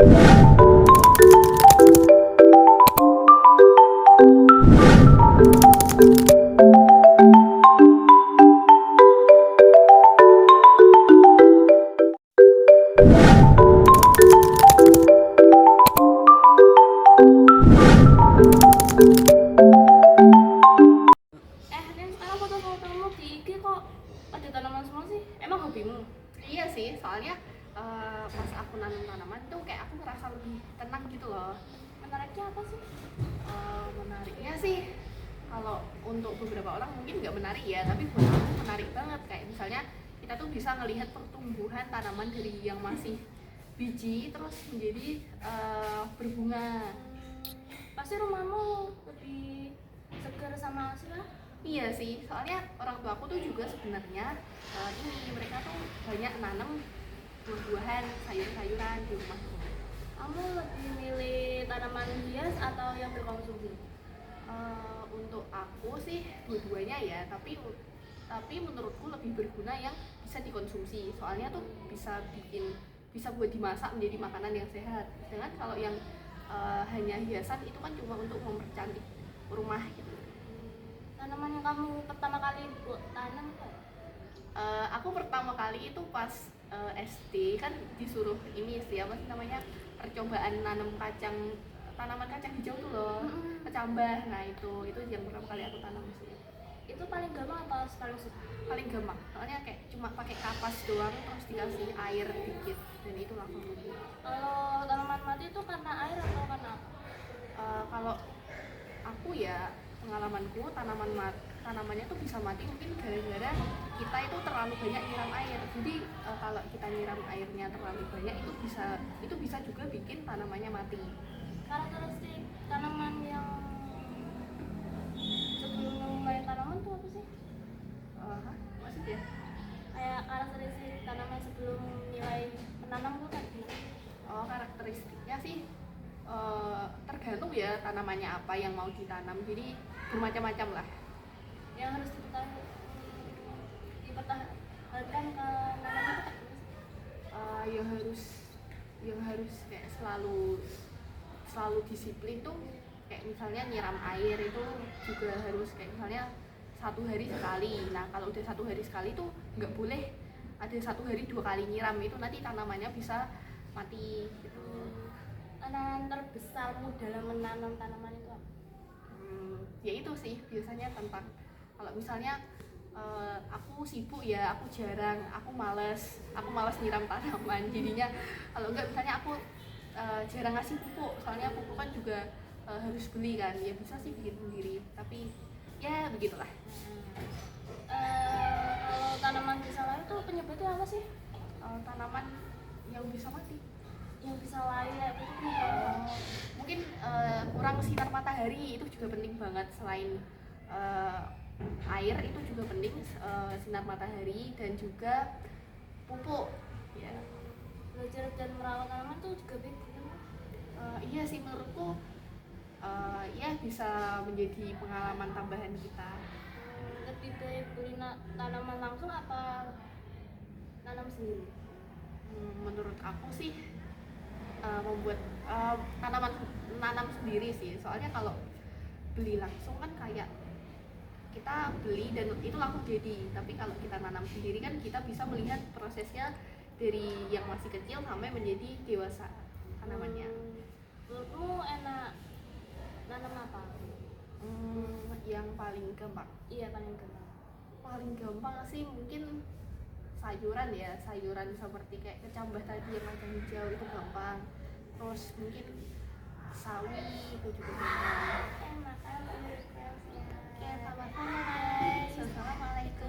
Rin, sekarang foto-fotomu di IG kok ada tanaman semua sih? Emang hobimu? Iya sih, soalnya pas aku nanam tanaman tuh kayak aku ngerasa lebih tenang gitu loh. Menariknya apa sih? Menariknya sih, kalau untuk beberapa orang mungkin nggak menarik ya, tapi buat aku menarik banget. Kayak misalnya kita tuh bisa ngelihat pertumbuhan tanaman dari yang masih biji terus menjadi berbunga. Pasti rumahmu lebih segar sama asli lah. Iya sih, soalnya orang tua aku tuh juga sebenarnya mereka tuh banyak nanam buah-buahan, sayur-sayuran di rumahku. Kamu lebih milih tanaman hias atau yang berkonsumsi? Untuk aku sih dua-duanya ya, tapi menurutku lebih berguna yang bisa dikonsumsi. Soalnya tuh bisa buat dimasak menjadi makanan yang sehat. Sedangkan kalau yang hanya hiasan itu kan cuma untuk mempercantik rumah gitu. Tanaman yang kamu pertama kali tanam kok? Aku pertama kali itu pas SD kan disuruh ini sih apa sih namanya, percobaan nanam tanaman kacang hijau tuh loh, kecambah. Nah itu yang pertama kali aku tanam sih. Itu paling gampang atau paling susah? Paling gampang, soalnya kayak cuma pakai kapas doang terus dikasih air dikit dan itu langsung tumbuh. Kalau tanaman mati itu karena air atau karena apa? Kalau aku ya, pengalamanku tanamannya tuh bisa mati mungkin gara-gara kita itu terlalu banyak nyiram air. Jadi kalau kita nyiram airnya terlalu banyak itu bisa juga bikin tanamannya mati. Karakteristik tanaman yang sebelum mulai tanaman tuh apa sih? Maksudnya? Kayak karakteristik tanaman sebelum nilai menanam tuh kan? Karakteristiknya sih tergantung ya tanamannya apa yang mau ditanam. Jadi bermacam-macam lah. Yang harus dipertahankan ke nanam itu Yang harus kayak selalu disiplin tuh, kayak misalnya nyiram air itu juga harus kayak misalnya 1 hari sekali. Nah kalau udah 1 hari sekali tuh nggak boleh ada 1 hari 2 kali nyiram, itu nanti tanamannya bisa mati gitu. tantangan terbesarmu dalam menanam tanaman itu apa? Ya itu sih biasanya tentang, kalau misalnya aku sibuk ya, aku males nyiram tanaman. Jadinya kalau enggak, misalnya aku jarang ngasih pupuk, soalnya pupuk kan juga harus beli kan. Ya bisa sih bikin sendiri, tapi ya begitulah. Kalau tanaman bisa lari tuh penyebabnya apa sih? Tanaman yang bisa mati, Yang bisa lari kayak gitu mungkin kurang sinar matahari itu juga penting banget. Selain air itu juga penting, sinar matahari dan juga pupuk ya. belajar dan merawat tanaman tuh juga beda. Iya sih, menurutku ya bisa menjadi pengalaman tambahan kita. Lebih baik beli tanaman langsung apa nanam sendiri? Menurut aku sih membuat nanam sendiri sih. Soalnya kalau beli langsung kan kayak kita beli dan itu langsung jadi, tapi kalau kita nanam sendiri kan kita bisa melihat prosesnya dari yang masih kecil sampai menjadi dewasa tanamannya. Menurutmu enak nanam apa? Yang paling gampang Iya paling gampang sih mungkin sayuran ya, sayuran seperti kayak kecambah tadi yang kacang hijau itu gampang. Terus mungkin sawi itu juga gampang. makan Oke, sama-sama guys. Assalamualaikum.